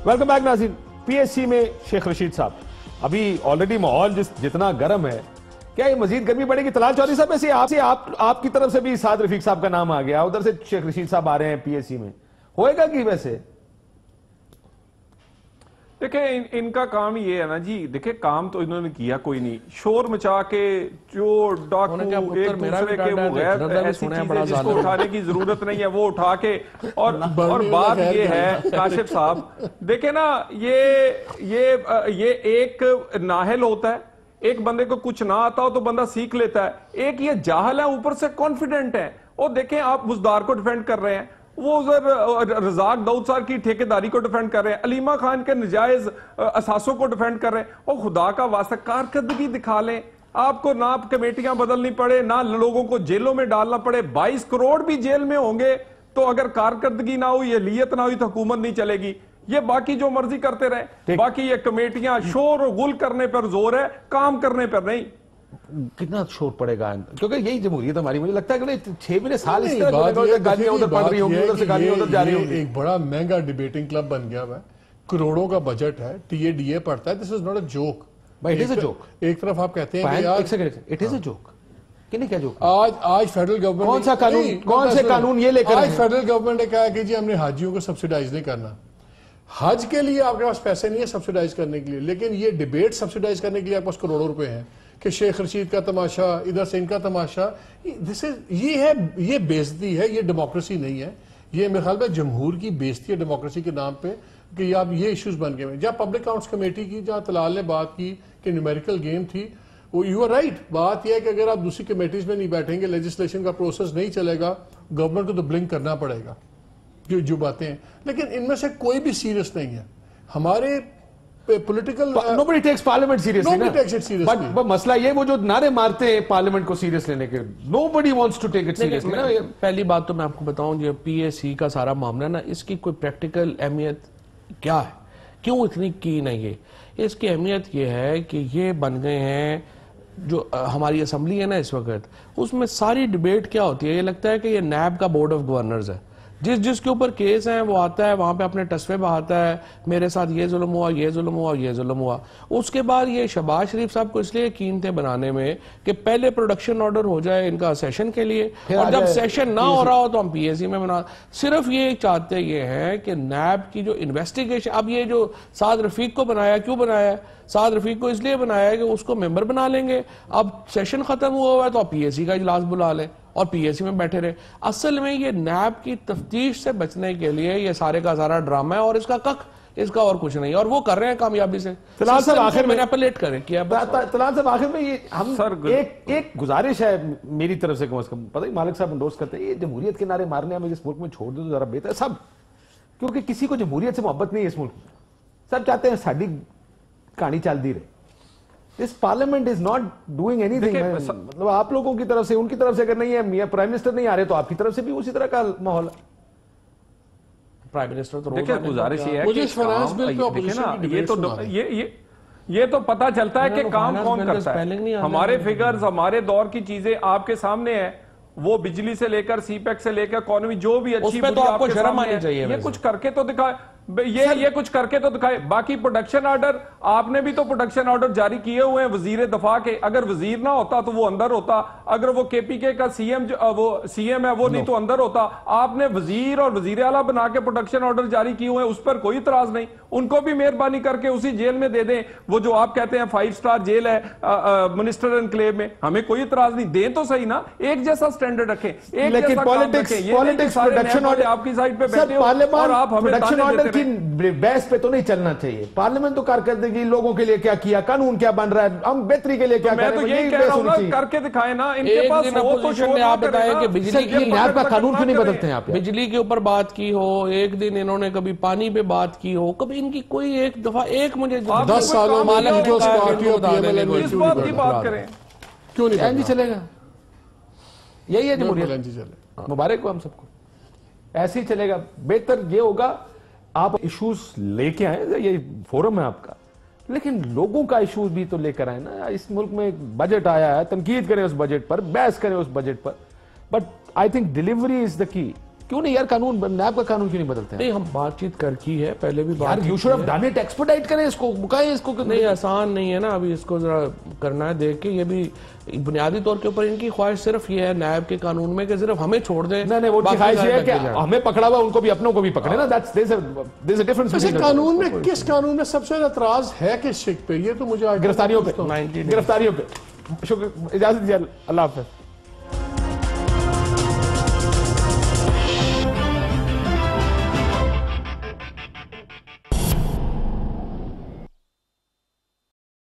Welcome back ناظرین. P S C میں شیخ رشید صاحب, ابھی آلریڈی ماحول جتنا گرم ہے, کیا یہ مزید گرمی پڑے گی؟ طلال چودھری صاحب ایسے آپ کی طرف سے بھی سعد رفیق صاحب کا نام آ گیا, ادھر سے شیخ رشید صاحب آ رہے ہیں پی ایس سی میں, ہوئے گا کہ ویسے؟ دیکھیں ان کا کام یہ ہے نا جی, دیکھیں کام تو انہوں نے کیا کوئی نہیں, شور مچا کے جو ڈاکو ایک دوسرے کے وہ غیر ایسی چیزیں جس کو اٹھانے کی ضرورت نہیں ہے وہ اٹھا کے, اور بات یہ ہے کاشف صاحب, دیکھیں نا یہ ایک ناہل ہوتا ہے, ایک بندے کو کچھ نہ آتا ہو تو بندہ سیکھ لیتا ہے, ایک یہ جاہل ہے اوپر سے کانفیڈنٹ ہے. اور دیکھیں آپ بزدار کو ڈیفینڈ کر رہے ہیں, وہ رزاق داؤد صاحب کی ٹھیکیداری کو ڈیفینڈ کر رہے ہیں, علیمہ خان کے نجائز اثاثوں کو ڈیفینڈ کر رہے ہیں. اور خدا کا واسطہ کارکردگی دکھا لیں, آپ کو نہ کمیٹیاں بدلنی پڑے, نہ لوگوں کو جیلوں میں ڈالنا پڑے. 22 کروڑ بھی جیل میں ہوں گے تو اگر کارکردگی نہ ہوئی, اہلیت نہ ہوئی تو حکومت نہیں چلے گی. یہ باقی جو مرضی کرتے رہے, باقی یہ کمیٹیاں شور و غل کرنے پر زور ہے, کام کرنے پر نہیں. کتنا شور پڑے گا, کیونکہ یہی جمہوریت ہماری, مجھے لگتا ہے کہ 6 مہینے سال اس طرح گالیاں ادھر پڑ رہی ہوں گی, ادھر سے گالیاں ادھر جا رہی ہوں گی. ایک بڑا مہنگا ڈیبیٹنگ کلب بن گیا ہے, کروڑوں کا بجٹ ہے, ٹی اے ڈی اے پڑتا ہے. This is not a joke. It is a joke. ایک طرف آپ کہتے ہیں کہ اٹ از اے جوک, کیا جوک؟ آج فیڈرل گورنمنٹ کون سا قانون, کون سے قانون یہ لے کر آج فیڈرل گورنمنٹ نے کہا کہ جی ہم نے حاجیوں کو سبسیڈائز نہیں کرنا. حج کے لیے آپ کے پاس پیسے نہیں ہے سبسیڈائز کرنے کے لیے, لیکن یہ ڈیبیٹ سبسیڈائز کرنے کے لیے آپ کے پاس کروڑوں روپے ہیں کہ شیخ رشید کا تماشا, ادھر سے ان کا تماشا. یہ بےزتی ہے, یہ ڈیموکریسی نہیں ہے. یہ میرے خیال میں جمہور کی بےزتی ہے ڈیموکریسی کے نام پہ, کہ آپ یہ ایشوز بن گئے ہیں. جہاں پبلک اکاؤنٹس کمیٹی کی, جہاں طلال نے بات کی کہ نیومیریکل گیم تھی, وہ یو آر رائٹ. بات یہ ہے کہ اگر آپ دوسری کمیٹیز میں نہیں بیٹھیں گے, لیجسلیشن کا پروسیس نہیں چلے گا, گورنمنٹ کو تو بلنک کرنا پڑے گا جو باتیں ہیں. لیکن ان میں سے کوئی بھی سیریس نہیں ہے. ہمارے political nobody takes parliament seriously, nobody takes it seriously. but مسئلہ یہ وہ جو نعرے مارتے ہیں پارلیمنٹ کو سیریس لینے کے, nobody wants to take it seriously. پہلی بات تو میں آپ کو بتاؤں, یہ پی ایس سی کا سارا معاملہ نا, اس کی کوئی پریکٹیکل اہمیت کیا ہے, کیوں اتنی کی نہیں ہے؟ اس کی اہمیت یہ ہے کہ یہ بن گئے ہیں, جو ہماری اسمبلی ہے نا اس وقت, اس میں ساری ڈیبیٹ کیا ہوتی ہے, یہ لگتا ہے کہ یہ نیب کا بورڈ آف گورنرز ہے. جس کے اوپر کیس ہیں وہ آتا ہے, وہاں پہ اپنے ٹسوے بہاتا ہے, میرے ساتھ یہ ظلم ہوا, یہ ظلم ہوا, یہ ظلم ہوا. اس کے بعد یہ شہباز شریف صاحب کو اس لیے یقین تھے بنانے میں کہ پہلے پروڈکشن آرڈر ہو جائے ان کا سیشن کے لیے, اور جب سیشن نہ ہو رہا ہو تو ہم پی ایس سی میں بنا. صرف یہ چاہتے یہ ہیں کہ نیب کی جو انویسٹیگیشن, اب یہ جو سعد رفیق کو بنایا, کیوں بنایا ہے؟ سعد رفیق کو اس لیے بنایا ہے کہ اس کو ممبر بنا لیں گے. اب سیشن ختم ہوا ہوا ہے تو آپ پی ایس سی کا اجلاس بلا لیں اور پی ایس سی میں بیٹھے رہے. اصل میں یہ نیب کی تفتیش سے بچنے کے لیے یہ سارے کا سارا ڈرامہ ہے, اور اس کا اس کا اور کچھ نہیں, اور وہ کر رہے ہیں کامیابی سے. طلال صاحب آخر میں اپلیٹ کریں کیا, طلال صاحب آخر میں یہ ہم ایک گزارش ہے میری طرف سے, کم از کم پتہ ہی مالک صاحب انڈورس کرتے ہیں, یہ جمہوریت کے نعرے مارنے ہمیں اس ملک میں چھوڑ دو ذرا بہتر سب, کیونکہ کسی کو جمہوریت سے محبت نہیں ہے اس ملک میں. سب چاہتے ہیں ساڈی کہانی چلتی رہے. This parliament is not doing anything. مطلب آپ لوگوں کی طرف سے, ان کی طرف سے اگر نہیں ہے, میاں پرائم منسٹر نہیں آ رہے تو آپ کی طرف سے بھی اسی طرح کا ماحول ہے. پرائم منسٹر تو دیکھیں گزارش یہ ہے کہ یہ تو پتا چلتا ہے کہ کام کون کرتا ہے. ہمارے فگرز, ہمارے دور کی چیزیں آپ کے سامنے ہیں, وہ بجلی سے لے کر سی پیک سے لے کر اکانومی جو بھی اچھی بری آپ کو شرم آنی چاہیے. یہ کچھ کر کے تو دکھائے, یہ کچھ کر کے تو دکھائے. باقی پروڈکشن آرڈر, آپ نے بھی تو پروڈکشن آرڈر جاری کیے ہوئے ہیں وزیر دفاع کے. اگر وزیر نہ ہوتا تو وہ اندر ہوتا, اگر وہ کے پی کے کا سی ایم ہے وہ نہیں تو اندر ہوتا. آپ نے وزیر اور وزیر اعلیٰ بنا کے پروڈکشن آرڈر جاری کیے ہوئے ہیں, اس پر کوئی اعتراض نہیں. ان کو بھی مہربانی کر کے اسی جیل میں دے دیں, وہ جو آپ کہتے ہیں 5 سٹار جیل ہے منسٹر انکلیو میں, ہمیں کوئی اعتراض نہیں. دیں تو صحیح نا, ایک جیسا سٹینڈرڈ رکھیں, ایک جیسا کام رکھیں. پالیٹکس پروڈکشن آرڈر آپ کی سائڈ پہ بیٹھے ہو اور آپ ہمیں پروڈکشن آرڈر کی بحث پہ تو نہیں چلنا چاہیے. پارلیمنٹ تو کارکردگی لوگوں کے لیے کیا کیا, قانون کیا بن رہا ہے, ہم بہتری کے لیے کیا کر رہے ہیں. میں تو یہی کہہ رہا ہوں نا, کر کے دکھائیں نا. ان کے پاس وہ تو شور آپ بتائیں کہ بجلی کی نیب کا قانون کیوں نہیں بدلتے ہیں آپ؟ بجلی کے اوپر بات کی ہو, ایک دن انہوں نے کبھی پانی پہ بات کی ہو, کبھی ان کی کوئی ایک دفعہ ایک مجھے 10 سالوں میں اس بات کی بات کریں کیوں نہیں این جی چلے گا. یہی ہے جمہوریت, مبارک ہو ہم سب کو. ایسے ہی چلے گا. بہتر یہ ہوگا آپ ایشوز لے کے آئیں, یہ فورم ہے آپ کا, لیکن لوگوں کا ایشوز بھی تو لے کر آئیں نا. اس ملک میں بجٹ آیا ہے, تنقید کریں اس بجٹ پر, بحث کریں اس بجٹ پر, but I think delivery is the کی. کیوں نہیں یار قانون نیب کا قانون کیوں نہیں بدلتے ہیں؟ نہیں ہم بات چیت کر کی ہے پہلے بھی یار you should have done it, expedite کریں اس کو، مکائیں اس کو. نہیں آسان نہیں ہے نا ابھی اس کو ذرا کرنا ہے دیکھ کے. یہ بھی بنیادی طور کے اوپر ان کی خواہش صرف یہ ہے نیب کے قانون میں کہ صرف ہمیں چھوڑ دیں. نہیں وہ خواہش یہ ہے کہ ہمیں پکڑا ہوا ان کو بھی اپنوں کو بھی پکڑے نا. there's a difference. قانون میں کس قانون میں سب سے زیادہ اعتراض ہے کس شک پہ؟ یہ تو مجھے گرفتاریوں پہ. شکر، اجازت دیجیے، اللہ حافظ.